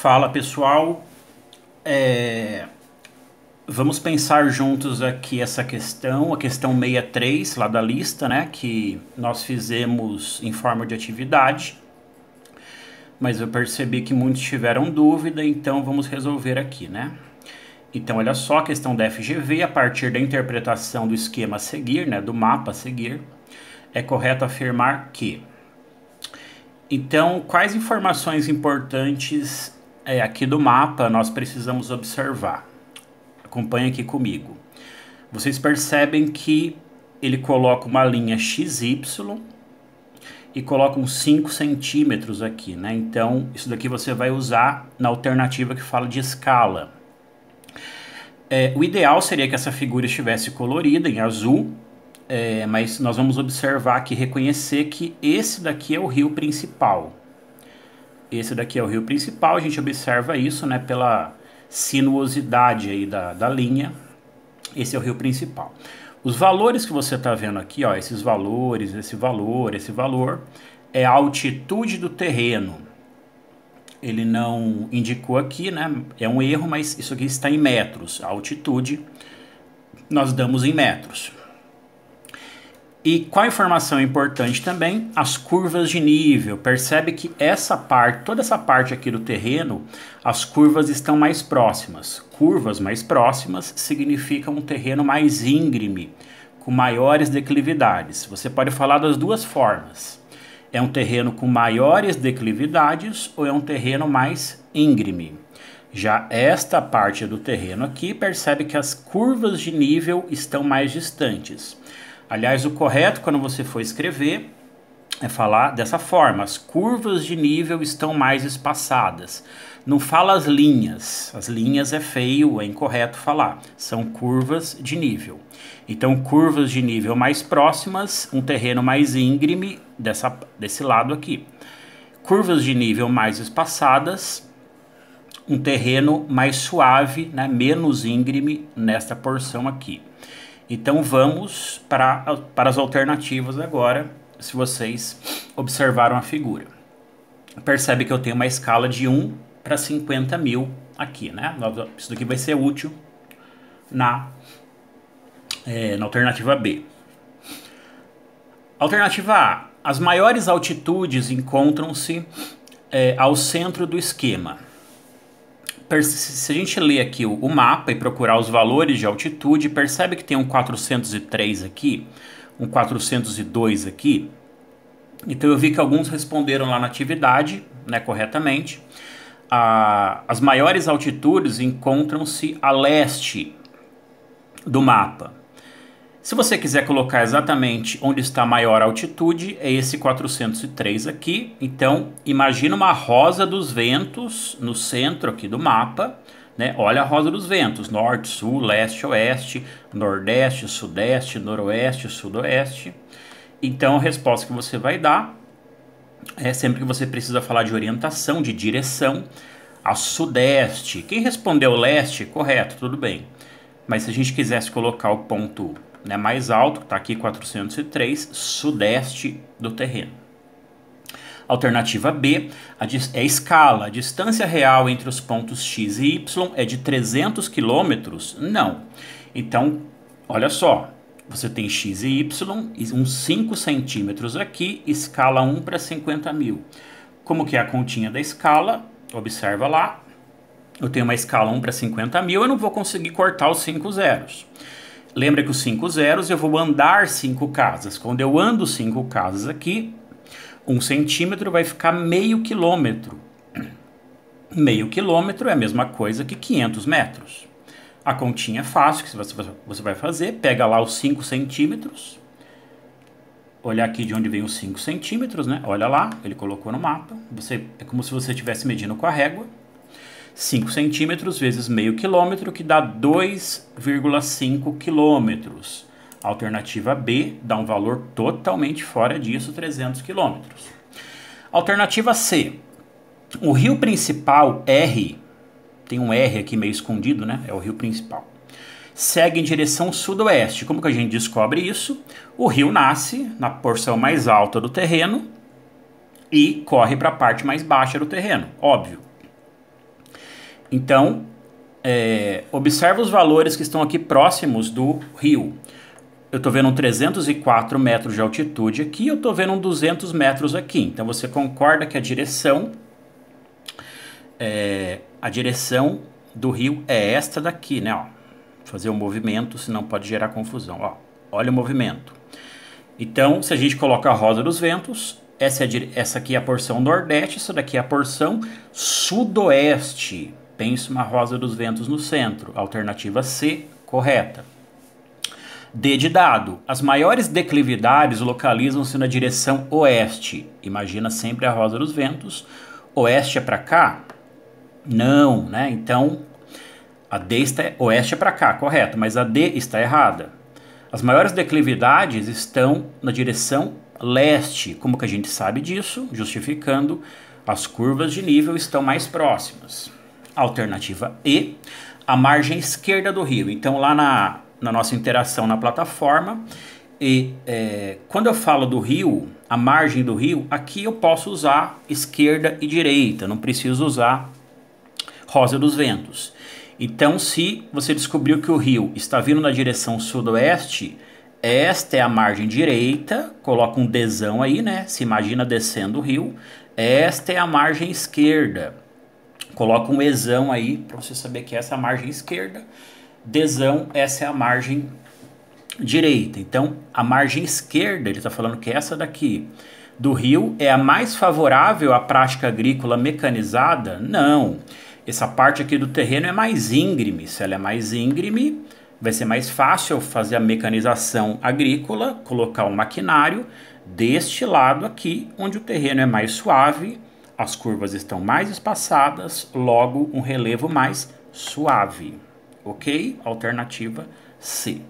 Fala pessoal, vamos pensar juntos aqui essa questão, a questão 63 lá da lista, né, que nós fizemos em forma de atividade, mas eu percebi que muitos tiveram dúvida, então vamos resolver aqui, né. Então olha só, a questão da FGV, a partir da interpretação do esquema a seguir, né, do mapa a seguir, é correto afirmar que... Então, quais informações importantes aqui do mapa nós precisamos observar? Acompanhe aqui comigo. Vocês percebem que ele coloca uma linha XY e coloca uns 5 centímetros aqui, né? Então, isso daqui você vai usar na alternativa que fala de escala. O ideal seria que essa figura estivesse colorida em azul, mas nós vamos observar aqui, reconhecer que esse daqui é o rio principal. Esse daqui é o rio principal, a gente observa isso, né, pela sinuosidade aí da linha. Esse é o rio principal. Os valores que você está vendo aqui, ó, esses valores, esse valor, é a altitude do terreno. Ele não indicou aqui, né, é um erro, mas isso aqui está em metros. A altitude nós damos em metros. E qual informação importante também? As curvas de nível. Percebe que essa parte, toda essa parte aqui do terreno, as curvas estão mais próximas. Curvas mais próximas significa um terreno mais íngreme, com maiores declividades. Você pode falar das duas formas. É um terreno com maiores declividades ou é um terreno mais íngreme? Já esta parte do terreno aqui, percebe que as curvas de nível estão mais distantes. Aliás, o correto quando você for escrever é falar dessa forma: as curvas de nível estão mais espaçadas. Não fala as linhas é feio, é incorreto falar, são curvas de nível. Então, curvas de nível mais próximas, um terreno mais íngreme desse lado aqui. Curvas de nível mais espaçadas, um terreno mais suave, né, menos íngreme nesta porção aqui. Então vamos para as alternativas agora, se vocês observaram a figura. Percebe que eu tenho uma escala de 1 para 50 mil aqui, né? Isso daqui vai ser útil na alternativa B. Alternativa A. As maiores altitudes encontram-se ao centro do esquema. Se a gente ler aqui o mapa e procurar os valores de altitude, percebe que tem um 403 aqui, um 402 aqui. Então eu vi que alguns responderam lá na atividade, né, corretamente. As maiores altitudes encontram-se a leste do mapa. Se você quiser colocar exatamente onde está a maior altitude, é esse 403 aqui. Então, imagina uma rosa dos ventos no centro aqui do mapa, né? Olha a rosa dos ventos: norte, sul, leste, oeste, nordeste, sudeste, noroeste, sudoeste. Então, a resposta que você vai dar é sempre que você precisa falar de orientação, de direção, a sudeste. Quem respondeu leste, correto, tudo bem. Mas se a gente quisesse colocar o ponto, né, mais alto, que está aqui 403, sudeste do terreno. Alternativa B é a escala. A distância real entre os pontos X e Y é de 300 km? Não. Então, olha só, você tem X e Y, uns 5 centímetros aqui, escala 1 para 50 mil. Como que é a continha da escala? Observa lá. Eu tenho uma escala 1 para 50 mil, eu não vou conseguir cortar os 5 zeros. Lembra que os 5 zeros eu vou andar 5 casas. Quando eu ando 5 casas aqui, 1 centímetro vai ficar meio quilômetro. Meio quilômetro é a mesma coisa que 500 metros. A continha é fácil, que você vai fazer. Pega lá os 5 centímetros. Olha aqui de onde vem os 5 centímetros, né? Olha lá, ele colocou no mapa. É como se você estivesse medindo com a régua. 5 centímetros vezes meio quilômetro, que dá 2,5 quilômetros. Alternativa B dá um valor totalmente fora disso, 300 quilômetros. Alternativa C. O rio principal, R, tem um R aqui meio escondido, né? É o rio principal. Segue em direção sudoeste. Como que a gente descobre isso? O rio nasce na porção mais alta do terreno e corre para a parte mais baixa do terreno, óbvio. Então, observa os valores que estão aqui próximos do rio. Eu estou vendo um 304 metros de altitude aqui, eu estou vendo um 200 metros aqui. Então você concorda que a direção do rio é esta daqui, né? Ó, vou fazer o movimento, senão pode gerar confusão. Ó, olha o movimento. Então, se a gente colocar a roda dos ventos, essa aqui é a porção nordeste, essa daqui é a porção sudoeste. Pense uma roda dos ventos no centro. Alternativa C, correta. D de dado. As maiores declividades localizam-se na direção oeste. Imagina sempre a roda dos ventos. Oeste é para cá? Não, né? Então, a D oeste é para cá, correto, mas a D está errada. As maiores declividades estão na direção leste. Como que a gente sabe disso? Justificando, as curvas de nível estão mais próximas. Alternativa E, a margem esquerda do rio. Então, lá na nossa interação na plataforma, quando eu falo do rio, a margem do rio, aqui eu posso usar esquerda e direita, não preciso usar rosa dos ventos. Então, se você descobriu que o rio está vindo na direção sudoeste, esta é a margem direita, coloca um Dzão aí, né? Se imagina descendo o rio. Esta é a margem esquerda. Coloca um Ezão aí, para você saber que essa é a margem esquerda. Dzão, essa é a margem direita. Então, a margem esquerda, ele está falando que essa daqui do rio é a mais favorável à prática agrícola mecanizada? Não. Essa parte aqui do terreno é mais íngreme. Se ela é mais íngreme, vai ser mais fácil fazer a mecanização agrícola, colocar um maquinário deste lado aqui, onde o terreno é mais suave, as curvas estão mais espaçadas, logo um relevo mais suave. Ok? Alternativa C.